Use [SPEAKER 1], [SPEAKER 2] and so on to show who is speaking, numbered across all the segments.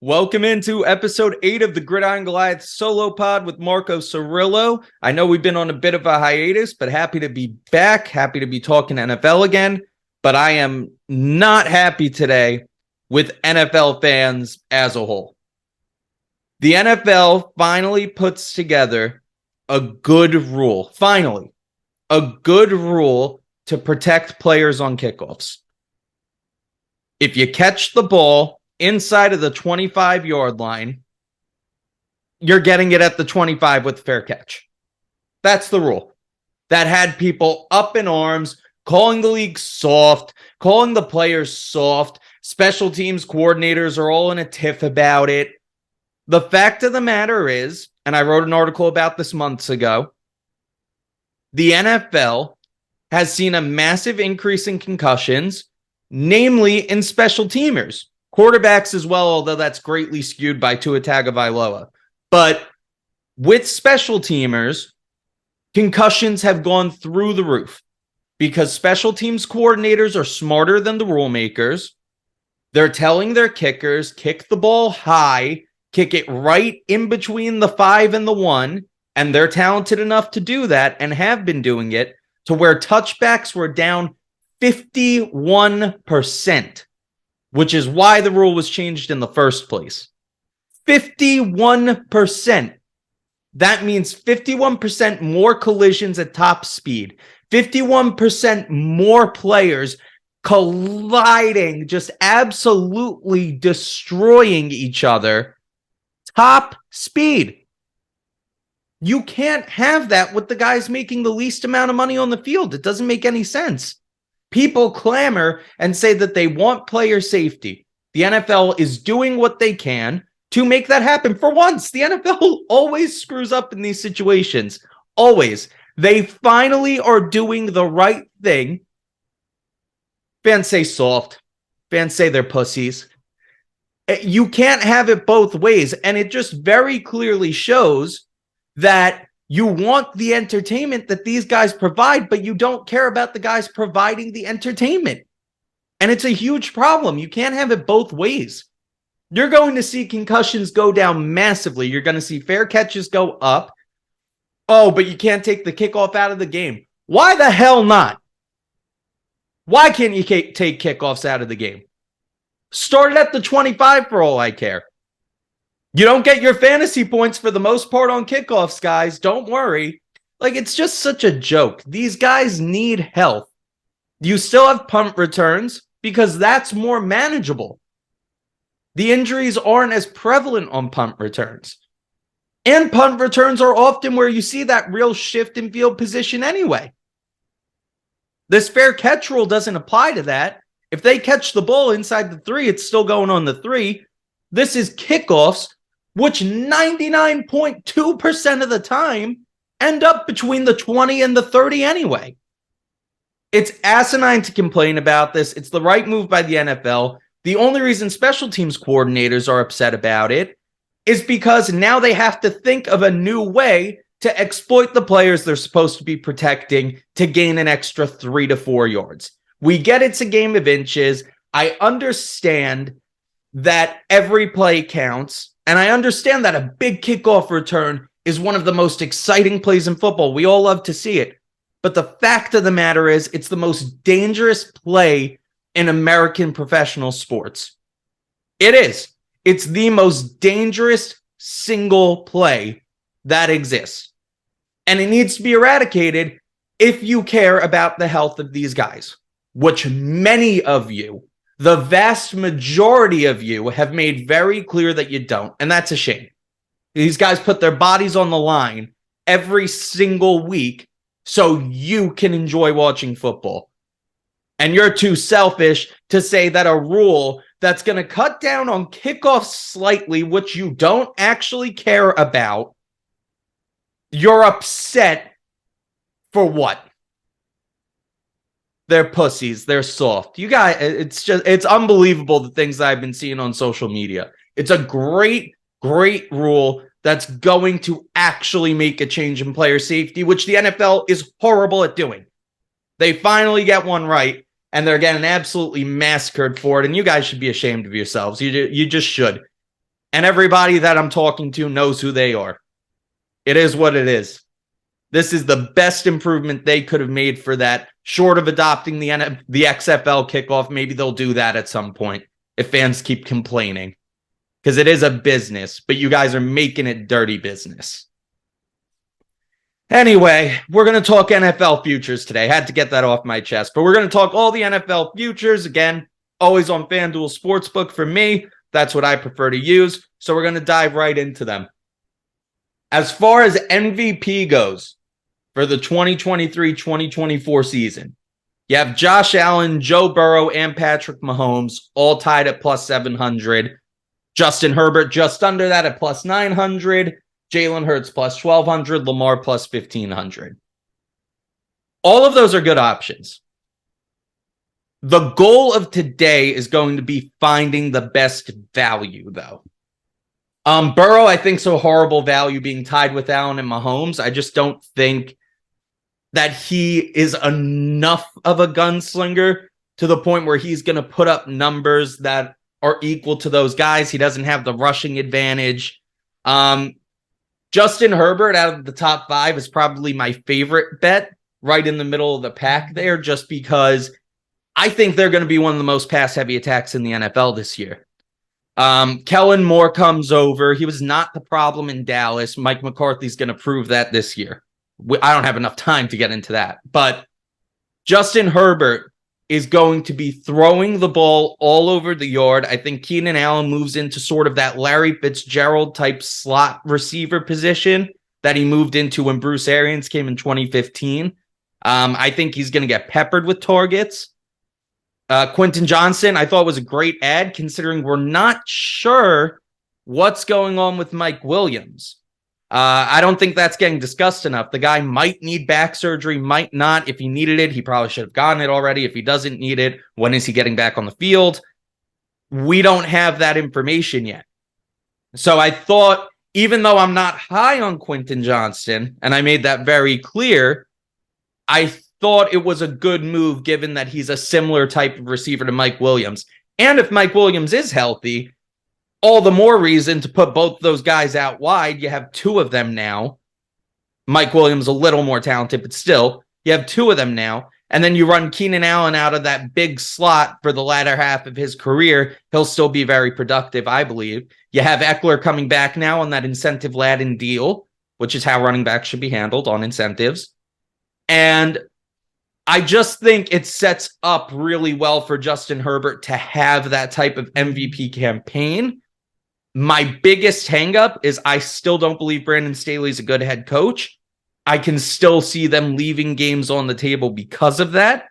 [SPEAKER 1] Welcome into episode 8 of the Gridiron Goliath Solopod with Marco Cirillo. I know we've been on a bit of a hiatus, but happy to be back. Happy to be talking NFL again. But I am not happy today with NFL fans as a whole. The NFL finally puts together a good rule. Finally, a good rule to protect players on kickoffs. If you catch the ball inside of the 25-yard line, you're getting it at the 25 with fair catch. That's the rule. That had people up in arms, calling the league soft, calling the players soft. Special teams coordinators are all in a tiff about it. The fact of the matter is, and I wrote an article about this months ago, the NFL has seen a massive increase in concussions, namely in special teamers. Quarterbacks as well, although that's greatly skewed by Tua Tagovailoa. But with special teamers, concussions have gone through the roof because special teams coordinators are smarter than the rule makers. They're telling their kickers, kick the ball high, kick it right in between the 5 and the 1, and they're talented enough to do that and have been doing it to where touchbacks were down 51%. Which is why the rule was changed in the first place. 51%. That means 51% more collisions at top speed. 51% more players colliding, just absolutely destroying each other. Top speed. You can't have that with the guys making the least amount of money on the field. It doesn't make any sense. People clamor and say that they want player safety. The NFL is doing what they can to make that happen. For once, the NFL always screws up in these situations. Always. They finally are doing the right thing. Fans say soft. Fans say they're pussies. You can't have it both ways. And it just very clearly shows that you want the entertainment that these guys provide, but you don't care about the guys providing the entertainment. And it's a huge problem. You can't have it both ways. You're going to see concussions go down massively. You're going to see fair catches go up. Oh, but you can't take the kickoff out of the game. Why the hell not? Why can't you take kickoffs out of the game? Start it at the 25 for all I care. You don't get your fantasy points for the most part on kickoffs, guys. Don't worry. Like, it's just such a joke. These guys need help. You still have punt returns because that's more manageable. The injuries aren't as prevalent on punt returns. And punt returns are often where you see that real shift in field position anyway. This fair catch rule doesn't apply to that. If they catch the ball inside the 3, it's still going on the 3. This is kickoffs, which 99.2% of the time end up between the 20 and the 30 anyway. It's asinine to complain about this. It's the right move by the NFL. The only reason special teams coordinators are upset about it is because now they have to think of a new way to exploit the players they're supposed to be protecting to gain an extra 3 to 4 yards. We get it's a game of inches. I understand that every play counts. And I understand that a big kickoff return is one of the most exciting plays in football. We all love to see it. But the fact of the matter is, it's the most dangerous play in American professional sports. It is. It's the most dangerous single play that exists. And it needs to be eradicated if you care about the health of these guys, which many of you, the vast majority of you, have made very clear that you don't, and that's a shame. These guys put their bodies on the line every single week so you can enjoy watching football. And you're too selfish to say that a rule that's going to cut down on kickoffs slightly, which you don't actually care about, you're upset for what? They're pussies. They're soft. You guys, it's unbelievable the things that I've been seeing on social media. It's a great rule that's going to actually make a change in player safety, which the NFL is horrible at doing. They finally get one right, and they're getting absolutely massacred for it, and you guys should be ashamed of yourselves. You just should. And everybody that I'm talking to knows who they are. It is what it is. This is the best improvement they could have made for that, short of adopting the XFL kickoff. Maybe they'll do that at some point if fans keep complaining, because it is a business, but you guys are making it dirty business. Anyway, we're going to talk NFL futures today. Had to get that off my chest, but we're going to talk all the NFL futures. Again, always on FanDue Sportsbook for me. That's what I prefer to use. So we're going to dive right into them. As far as MVP goes for the 2023-2024 season, you have Josh Allen, Joe Burrow, and Patrick Mahomes all tied at plus 700. Justin Herbert just under that at plus 900. Jalen Hurts plus 1,200. Lamar plus 1,500. All of those are good options. The goal of today is going to be finding the best value, though. Burrow, I think, so horrible value being tied with Allen and Mahomes. I just don't think that he is enough of a gunslinger to the point where he's going to put up numbers that are equal to those guys. He doesn't have the rushing advantage. Justin Herbert out of the top 5 is probably my favorite bet, right in the middle of the pack there, just because I think they're going to be one of the most pass-heavy attacks in the NFL this year. Kellen Moore comes over. He was not the problem in Dallas. Mike McCarthy's going to prove that this year. I don't have enough time to get into that. But Justin Herbert is going to be throwing the ball all over the yard. I think Keenan Allen moves into sort of that Larry Fitzgerald type slot receiver position that he moved into when Bruce Arians came in 2015. I think he's going to get peppered with targets. Quentin Johnson, I thought was a great ad, considering we're not sure what's going on with Mike Williams. I don't think that's getting discussed enough. The guy might need back surgery, might not. If he needed it, he probably should have gotten it already. If he doesn't need it, when is he getting back on the field? We don't have that information yet. So I thought, even though I'm not high on Quentin Johnson, and I made that very clear, I thought it was a good move given that he's a similar type of receiver to Mike Williams. And if Mike Williams is healthy, all the more reason to put both those guys out wide. You have 2 of them now. Mike Williams a little more talented, but still, you have 2 of them now. And then you run Keenan Allen out of that big slot for the latter half of his career. He'll still be very productive, I believe. You have Eckler coming back now on that incentive-laden deal, which is how running backs should be handled, on incentives. And I just think it sets up really well for Justin Herbert to have that type of MVP campaign. My biggest hangup is I still don't believe Brandon Staley's a good head coach. I can still see them leaving games on the table because of that.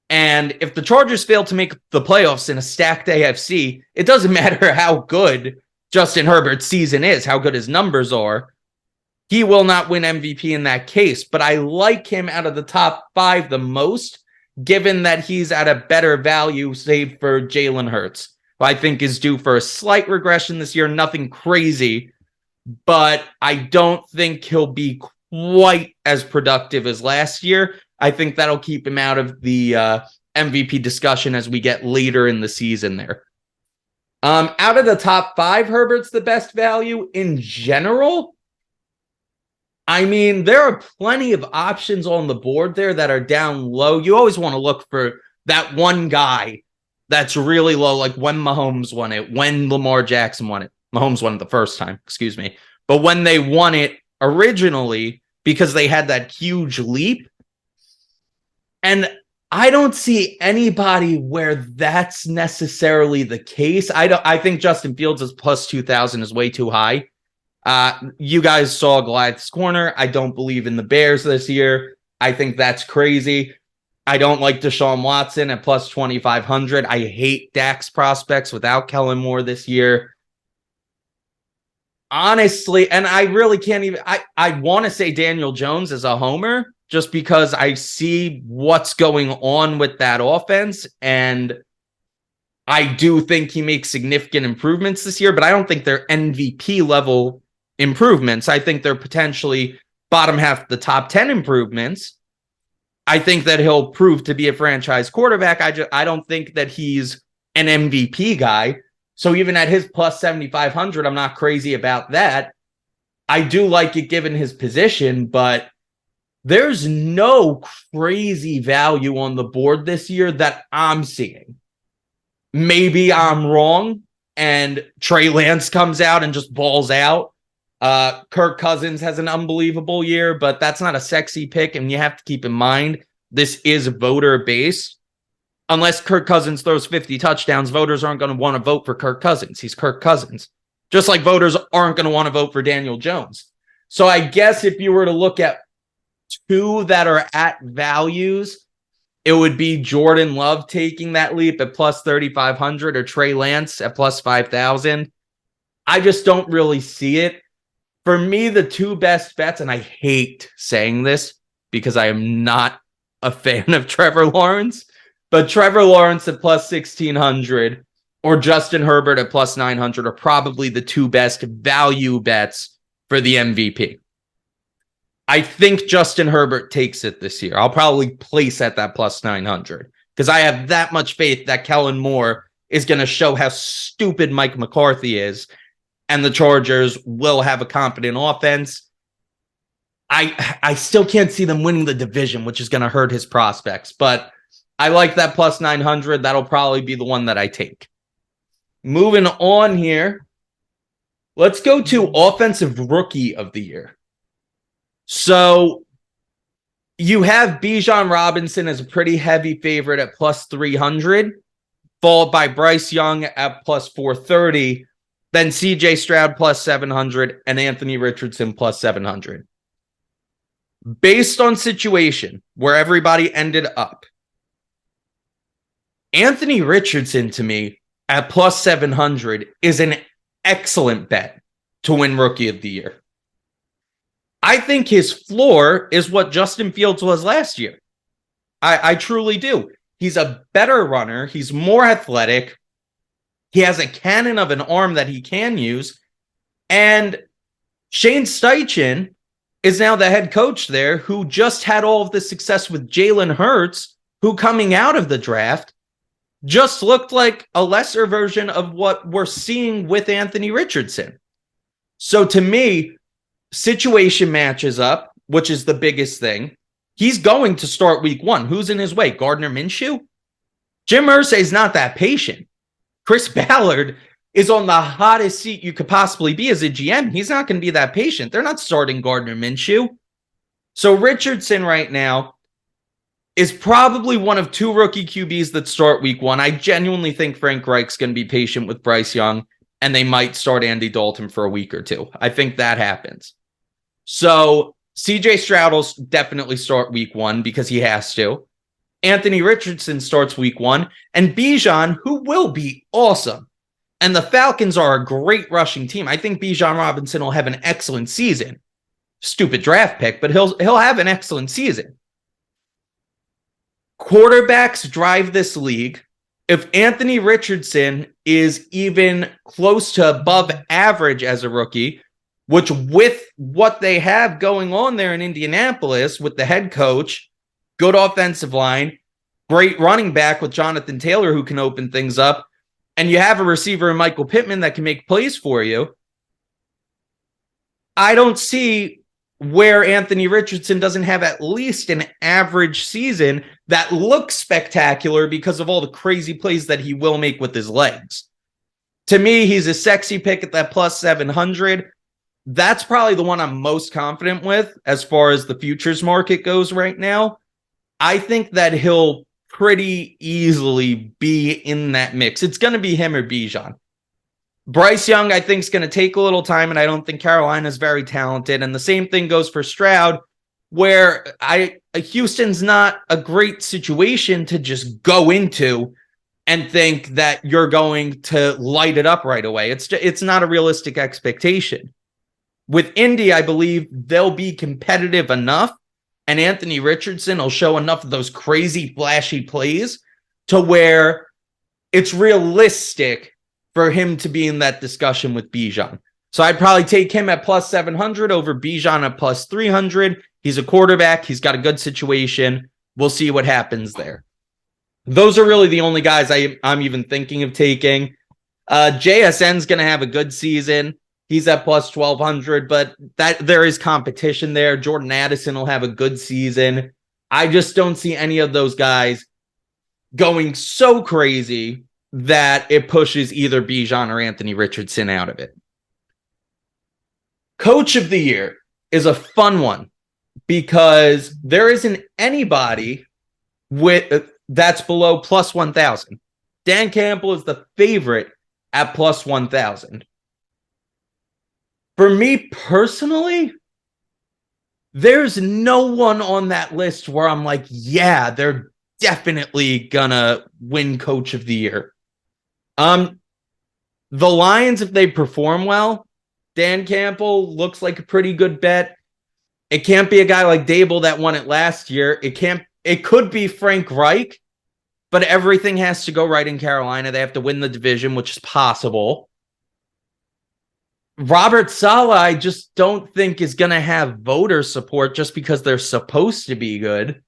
[SPEAKER 1] And if the Chargers fail to make the playoffs in a stacked AFC, it doesn't matter how good Justin Herbert's season is, how good his numbers are. He will not win MVP in that case, but I like him out of the top 5 the most, given that he's at a better value, save for Jalen Hurts, who I think is due for a slight regression this year, nothing crazy, but I don't think he'll be quite as productive as last year. I think that'll keep him out of the MVP discussion as we get later in the season there. Out of the top 5, Herbert's the best value in general. I mean, there are plenty of options on the board there that are down low. You always want to look for that one guy that's really low, like when Mahomes won it, when Lamar Jackson won it. Mahomes won it the first time, excuse me. But when they won it originally, because they had that huge leap. And I don't see anybody where that's necessarily the case. I think Justin Fields' plus 2,000 is way too high. You guys saw Goliath's Corner. I don't believe in the Bears this year. I think that's crazy. I don't like Deshaun Watson at plus 2,500. I hate Dak's prospects without Kellen Moore this year. Honestly, and I really can't even, I want to say Daniel Jones as a homer just because I see what's going on with that offense. And I do think he makes significant improvements this year, but I don't think they're MVP level improvements. I think they're potentially bottom half the top 10 improvements. I think that he'll prove to be a franchise quarterback. I don't think that he's an MVP guy. So even at his plus 7,500, I'm not crazy about that. I do like it given his position, but there's no crazy value on the board this year that I'm seeing. Maybe I'm wrong and Trey Lance comes out and just balls out. Kirk Cousins has an unbelievable year, but that's not a sexy pick. And you have to keep in mind, this is voter base. Unless Kirk Cousins throws 50 touchdowns, voters aren't going to want to vote for Kirk Cousins. He's Kirk Cousins. Just like voters aren't going to want to vote for Daniel Jones. So I guess if you were to look at two that are at values, it would be Jordan Love taking that leap at plus 3,500 or Trey Lance at plus 5,000. I just don't really see it. For me, the two best bets, and I hate saying this because I am not a fan of Trevor Lawrence, but Trevor Lawrence at plus 1,600 or Justin Herbert at plus 900 are probably the two best value bets for the MVP. I think Justin Herbert takes it this year. I'll probably place at that plus 900 because I have that much faith that Kellen Moore is going to show how stupid Mike McCarthy is, and the Chargers will have a competent offense. I still can't see them winning the division, which is going to hurt his prospects, but I like that plus 900. That'll probably be the one that I take. Moving on here, let's go to Offensive Rookie of the Year. So you have Bijan Robinson as a pretty heavy favorite at plus 300, followed by Bryce Young at plus 430, then CJ Stroud plus 700, and Anthony Richardson plus 700. Based on situation where everybody ended up, Anthony Richardson to me at plus 700 is an excellent bet to win Rookie of the Year. I think his floor is what Justin Fields was last year. I truly do. He's a better runner. He's more athletic. He has a cannon of an arm that he can use. And Shane Steichen is now the head coach there, who just had all of the success with Jalen Hurts, who coming out of the draft just looked like a lesser version of what we're seeing with Anthony Richardson. So to me, situation matches up, which is the biggest thing. He's going to start week one. Who's in his way? Gardner Minshew? Jim Irsay's not that patient. Chris Ballard is on the hottest seat you could possibly be as a GM. He's not going to be that patient. They're not starting Gardner Minshew. So Richardson right now is probably one of two rookie QBs that start week one. I genuinely think Frank Reich's going to be patient with Bryce Young, and they might start Andy Dalton for a week or two. I think that happens. So CJ Stroud will definitely start week one because he has to. Anthony Richardson starts week one, and Bijan, who will be awesome. And the Falcons are a great rushing team. I think Bijan Robinson will have an excellent season. Stupid draft pick, but he'll have an excellent season. Quarterbacks drive this league. If Anthony Richardson is even close to above average as a rookie, which with what they have going on there in Indianapolis with the head coach, good offensive line, great running back with Jonathan Taylor who can open things up, and you have a receiver in Michael Pittman that can make plays for you, I don't see where Anthony Richardson doesn't have at least an average season that looks spectacular because of all the crazy plays that he will make with his legs. To me, he's a sexy pick at that plus 700. That's probably the one I'm most confident with as far as the futures market goes right now. I think that he'll pretty easily be in that mix. It's going to be him or Bijan. Bryce Young, I think, is going to take a little time, and I don't think Carolina's very talented. And the same thing goes for Stroud, where Houston's not a great situation to just go into and think that you're going to light it up right away. It's not a realistic expectation. With Indy, I believe they'll be competitive enough, and Anthony Richardson will show enough of those crazy, flashy plays to where it's realistic for him to be in that discussion with Bijan. So I'd probably take him at plus 700 over Bijan at plus 300. He's a quarterback. He's got a good situation. We'll see what happens there. Those are really the only guys I'm even thinking of taking. JSN's going to have a good season. He's at plus 1,200, but there is competition there. Jordan Addison will have a good season. I just don't see any of those guys going so crazy that it pushes either Bijan or Anthony Richardson out of it. Coach of the Year is a fun one because there isn't anybody that's below plus 1,000. Dan Campbell is the favorite at plus 1,000. For me personally, there's no one on that list where I'm like, yeah, they're definitely gonna win Coach of the Year. The Lions, if they perform well, Dan Campbell looks like a pretty good bet. It can't be a guy like Dable that won it last year. It could be Frank Reich, but everything has to go right in Carolina. They have to win the division, which is possible. Robert Saleh, I just don't think is going to have voter support just because they're supposed to be good.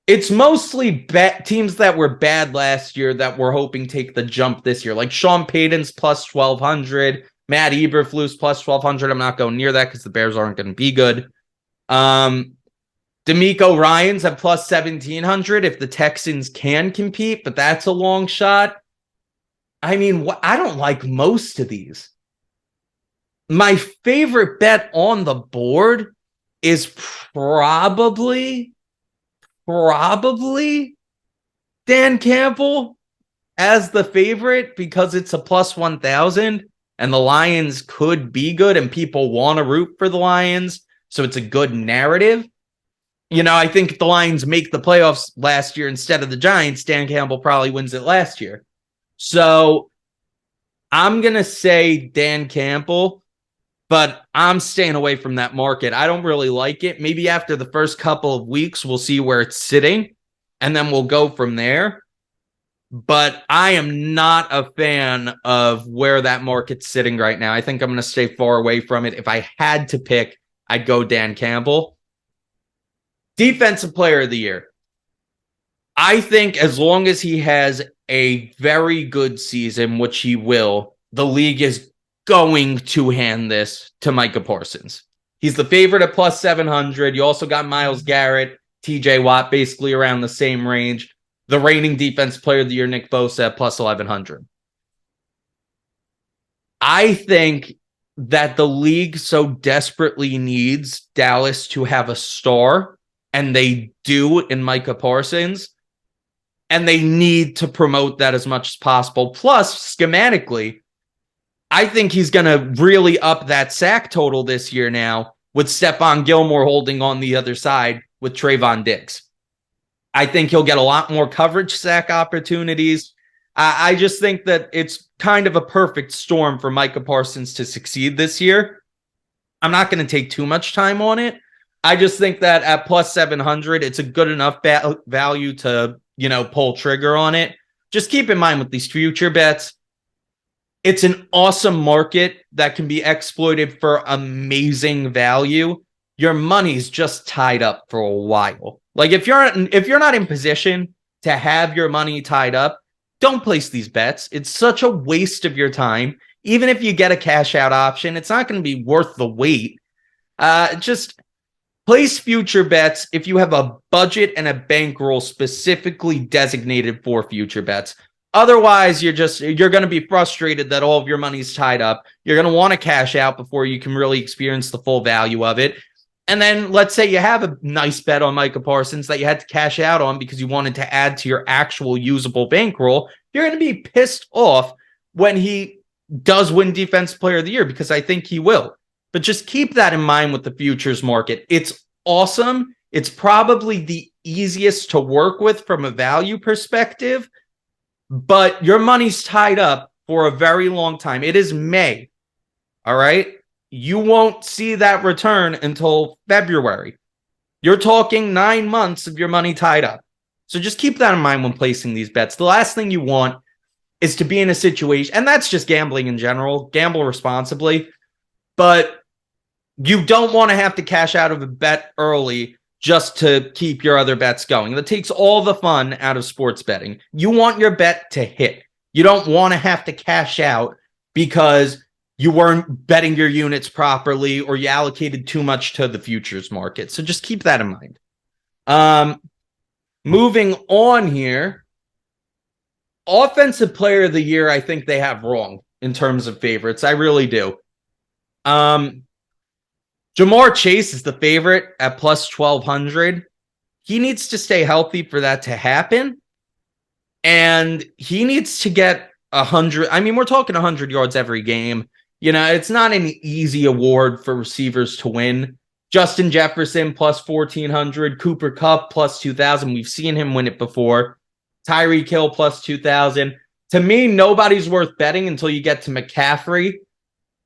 [SPEAKER 1] It's mostly teams that were bad last year that we're hoping take the jump this year. Like Sean Payton's plus 1,200. Matt Eberflus plus 1,200. I'm not going near that because the Bears aren't going to be good. DeMeco Ryans at plus 1,700 if the Texans can compete, but that's a long shot. I mean, I don't like most of these. My favorite bet on the board is probably Dan Campbell as the favorite because it's a plus 1,000 and the Lions could be good and people want to root for the Lions. So it's a good narrative. You know, I think if the Lions make the playoffs last year instead of the Giants, Dan Campbell probably wins it last year. So I'm going to say Dan Campbell, but I'm staying away from that market. I don't really like it. Maybe after the first couple of weeks, we'll see where it's sitting, and then we'll go from there. But I am not a fan of where that market's sitting right now. I think I'm going to stay far away from it. If I had to pick, I'd go Dan Campbell. Defensive Player of the Year. I think as long as he has a very good season, which he will, the league is going to hand this to Micah Parsons. He's the favorite at plus 700. You also got Myles Garrett, TJ Watt, basically around the same range. The reigning Defensive Player of the Year, Nick Bosa, at plus 1,100. I think that the league so desperately needs Dallas to have a star, and they do in Micah Parsons, and they need to promote that as much as possible. Plus, schematically, I think he's going to really up that sack total this year now with Stephon Gilmore holding on the other side with Trayvon Diggs. I think he'll get a lot more coverage sack opportunities. I just think that it's kind of a perfect storm for Micah Parsons to succeed this year. I'm not going to take too much time on it. I just think that at plus 700, it's a good enough value to, pull trigger on it. Just keep in mind with these future bets, it's an awesome market that can be exploited for amazing value. Your money's just tied up for a while. Like if you're not in position to have your money tied up, don't place these bets. It's such a waste of your time. Even if you get a cash out option, it's not going to be worth the wait. Just place future bets if you have a budget and a bankroll specifically designated for future bets. Otherwise, you're going to be frustrated that all of your money's tied up. You're going to want to cash out before you can really experience the full value of it. And then let's say you have a nice bet on Micah Parsons that you had to cash out on because you wanted to add to your actual usable bankroll. You're going to be pissed off when he does win Defensive Player of the Year, because I think he will. But just keep that in mind with the futures market. It's awesome. It's probably the easiest to work with from a value perspective, but your money's tied up for a very long time. It is May. All right. You won't see that return until February. You're talking 9 months of your money tied up. So just keep that in mind when placing these bets. The last thing you want is to be in a situation, and that's just gambling in general, gamble responsibly, but you don't want to have to cash out of a bet early just to keep your other bets going. That takes all the fun out of sports betting. You want your bet to hit. You don't want to have to cash out because you weren't betting your units properly or you allocated too much to the futures market. So just keep that in mind. Moving on here, offensive player of the year, I think they have wrong in terms of favorites. I really do. Jamar Chase is the favorite at plus 1,200. He needs to stay healthy for that to happen. And he needs to get 100. I mean, we're talking 100 yards every game. You know, it's not an easy award for receivers to win. Justin Jefferson plus 1,400. Cooper Kupp plus 2,000. We've seen him win it before. Tyreek Hill plus 2,000. To me, nobody's worth betting until you get to McCaffrey,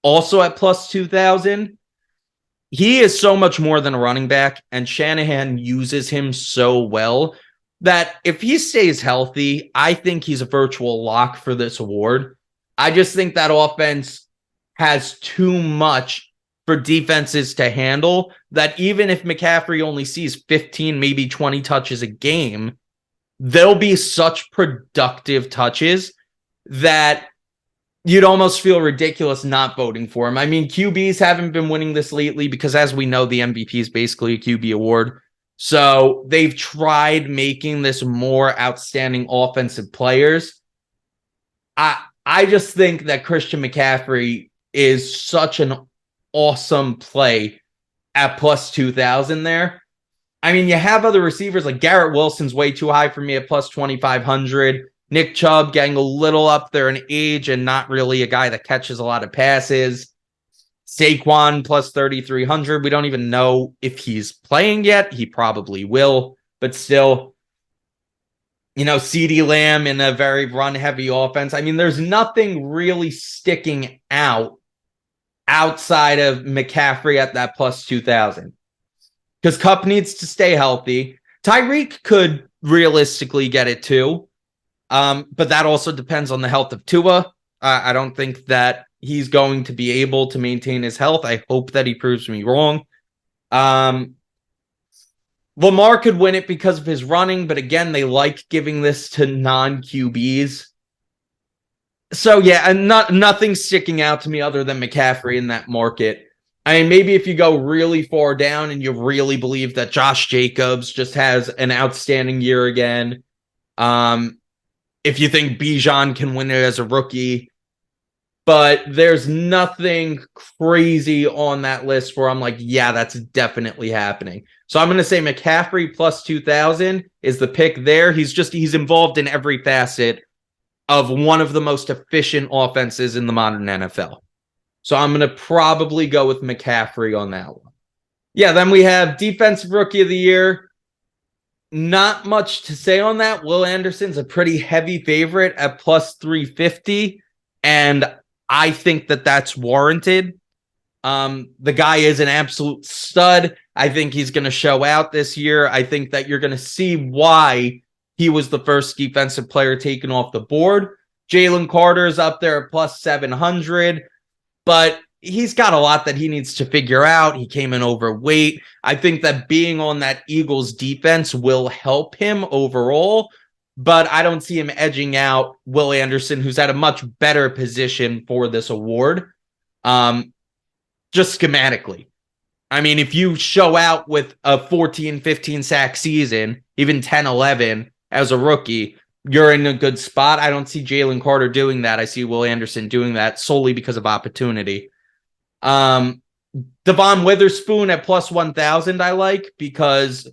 [SPEAKER 1] also at plus 2,000. He is so much more than a running back, and Shanahan uses him so well that if he stays healthy, I think he's a virtual lock for this award. I just think that offense has too much for defenses to handle, that even if McCaffrey only sees 15, maybe 20 touches a game, there'll be such productive touches that you'd almost feel ridiculous not voting for him. I mean, QBs haven't been winning this lately because, as we know, the MVP is basically a QB award. So they've tried making this more outstanding offensive players. I just think that Christian McCaffrey is such an awesome play at plus 2,000 there. I mean, you have other receivers like Garrett Wilson's way too high for me at plus 2,500. Nick Chubb getting a little up there in age and not really a guy that catches a lot of passes. Saquon plus 3,300. We don't even know if he's playing yet. He probably will, but still, you know, CeeDee Lamb in a very run-heavy offense. I mean, there's nothing really sticking out outside of McCaffrey at that plus 2,000. Because Kupp needs to stay healthy. Tyreek could realistically get it too. But that also depends on the health of Tua. I don't think that he's going to be able to maintain his health. I hope that he proves me wrong. Lamar could win it because of his running, but again, they like giving this to non-QBs. So yeah, and nothing sticking out to me other than McCaffrey in that market. I mean, maybe if you go really far down and you really believe that Josh Jacobs just has an outstanding year again. If you think Bijan can win it as a rookie, but there's nothing crazy on that list where I'm like, yeah, that's definitely happening. So I'm going to say McCaffrey plus 2,000 is the pick there. He's involved in every facet of one of the most efficient offenses in the modern NFL. So I'm going to probably go with McCaffrey on that one. Yeah, then we have Defensive Rookie of the Year. Not much to say on that. Will Anderson's a pretty heavy favorite at plus 350, and I think that that's warranted. The guy is an absolute stud. I think he's going to show out this year. I think that you're going to see why he was the first defensive player taken off the board. Jalen Carter's up there at plus 700, but he's got a lot that he needs to figure out. He came in overweight. I think that being on that Eagles defense will help him overall, but I don't see him edging out Will Anderson, who's at a much better position for this award. Just schematically. I mean, if you show out with a 14, 15 sack season, even 10, 11 as a rookie, you're in a good spot. I don't see Jalen Carter doing that. I see Will Anderson doing that solely because of opportunity. Devon Witherspoon at plus 1,000 I like, because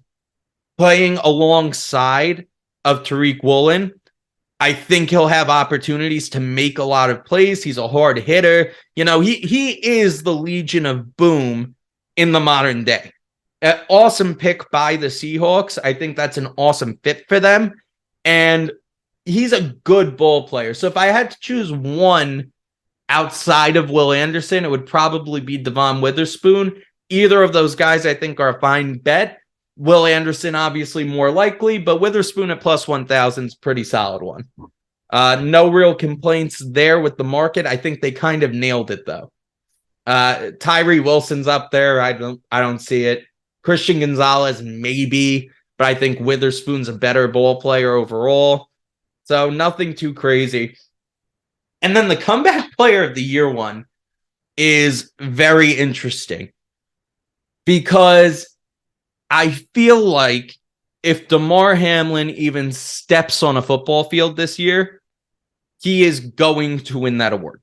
[SPEAKER 1] playing alongside of Tariq Woolen, I think he'll have opportunities to make a lot of plays. He's a hard hitter. You know, he is the Legion of Boom in the modern day. An awesome pick by the Seahawks. I think that's an awesome fit for them. And he's a good ball player. So if I had to choose one outside of Will Anderson, it would probably be Devon Witherspoon. Either of those guys I think are a fine bet. Will Anderson obviously more likely, but Witherspoon at plus 1,000 is a pretty solid one. No real complaints there with the market. I think they kind of nailed it though. Tyree Wilson's up there. I don't see it. Christian Gonzalez maybe, but I think Witherspoon's a better ball player overall. So nothing too crazy. And then the comeback player of the year one is very interesting because I feel like if Damar Hamlin even steps on a football field this year, he is going to win that award.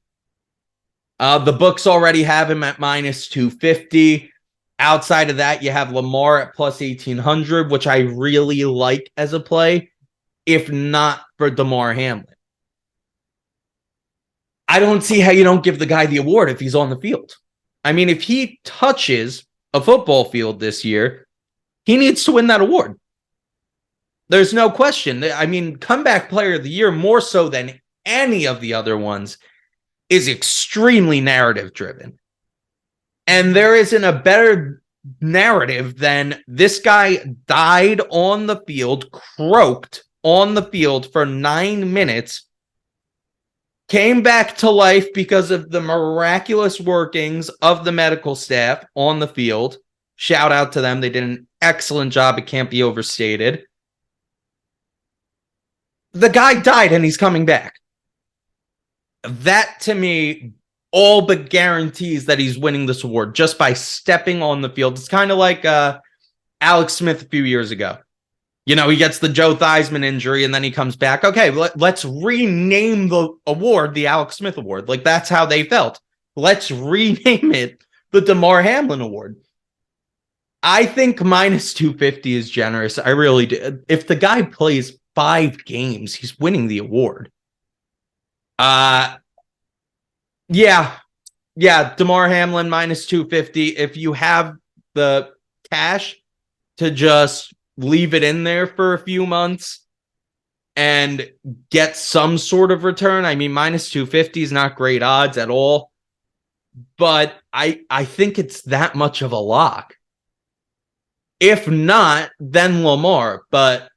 [SPEAKER 1] The books already have him at minus 250. Outside of that, you have Lamar at plus 1,800, which I really like as a play, if not for Damar Hamlin. I don't see how you don't give the guy the award if he's on the field. I mean, if he touches a football field this year, he needs to win that award. There's no question. I mean, comeback player of the year, more so than any of the other ones, is extremely narrative driven. And there isn't a better narrative than this guy died on the field, croaked on the field for 9 minutes, came back to life because of the miraculous workings of the medical staff on the field. Shout out to them. They did an excellent job. It can't be overstated. The guy died and he's coming back. That, to me, all but guarantees that he's winning this award just by stepping on the field. It's kind of like Alex Smith a few years ago. You know, he gets the Joe Theismann injury and then he comes back. Okay, let's rename the award the Alex Smith Award. Like, that's how they felt. Let's rename it the Damar Hamlin Award. I think minus 250 is generous. I really do. If the guy plays 5 games, he's winning the award. Yeah, Damar Hamlin minus 250. If you have the cash to just leave it in there for a few months and get some sort of return, I mean, minus 250 is not great odds at all, but I think it's that much of a lock. If not, then Lamar. But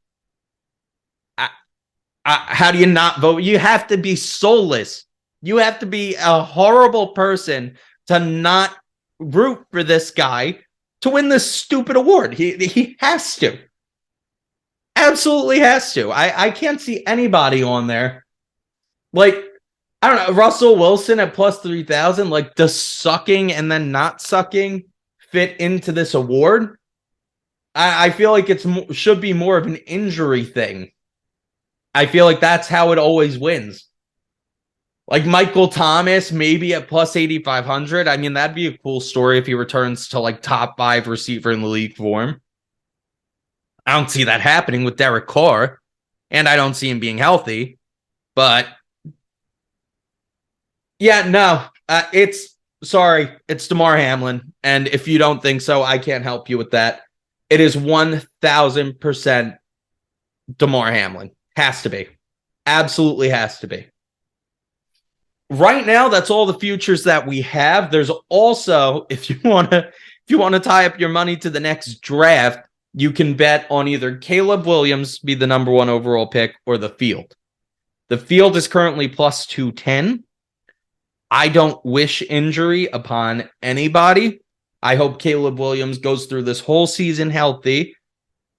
[SPEAKER 1] how do you not vote? You have to be soulless. You have to be a horrible person to not root for this guy to win this stupid award. He has to. Absolutely has to. I can't see anybody on there. Like, I don't know, Russell Wilson at plus 3,000. Like, does sucking and then not sucking fit into this award? I feel like it should be more of an injury thing. I feel like that's how it always wins. Like Michael Thomas, maybe at plus 8,500. I mean, that'd be a cool story if he returns to like top 5 receiver in the league form. I don't see that happening with Derek Carr, and I don't see him being healthy. But yeah, no, it's Damar Hamlin. And if you don't think so, I can't help you with that. It is 1,000% Damar Hamlin. Has to be. Absolutely has to be. Right now, that's all the futures that we have. There's also, if you want to tie up your money to the next draft, you can bet on either Caleb Williams be the number 1 overall pick or the field. The field is currently plus 210. I don't wish injury upon anybody. I hope Caleb Williams goes through this whole season healthy.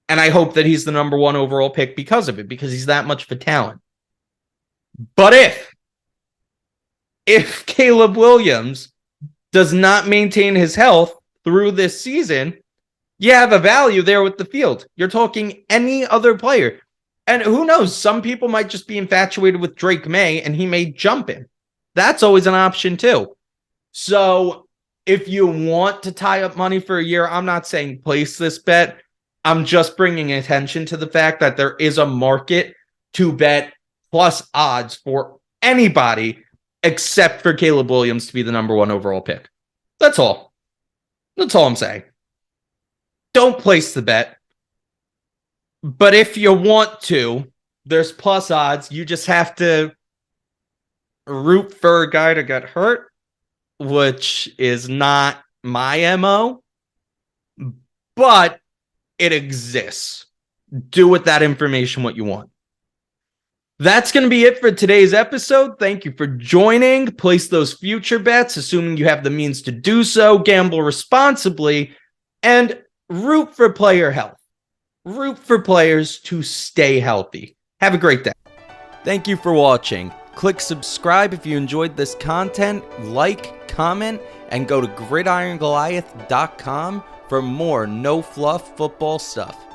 [SPEAKER 1] And I hope that he's the number 1 overall pick because of it, because he's that much of a talent. But if Caleb Williams does not maintain his health through this season, you have a value there with the field. You're talking any other player. And who knows, some people might just be infatuated with Drake May and he may jump him. That's always an option too. So if you want to tie up money for a year, I'm not saying place this bet. I'm just bringing attention to the fact that there is a market to bet plus odds for anybody except for Caleb Williams to be the number 1 overall pick. That's all. That's all I'm saying. Don't place the bet. But if you want to, there's plus odds. You just have to root for a guy to get hurt, which is not my MO. But it exists. Do with that information what you want. That's going to be it for today's episode. Thank you for joining. Place those future bets, assuming you have the means to do so. Gamble responsibly and root for player health. Root for players to stay healthy. Have a great day. Thank you for watching. Click subscribe if you enjoyed this content, like, comment, and go to gridirongoliath.com for more no-fluff football stuff.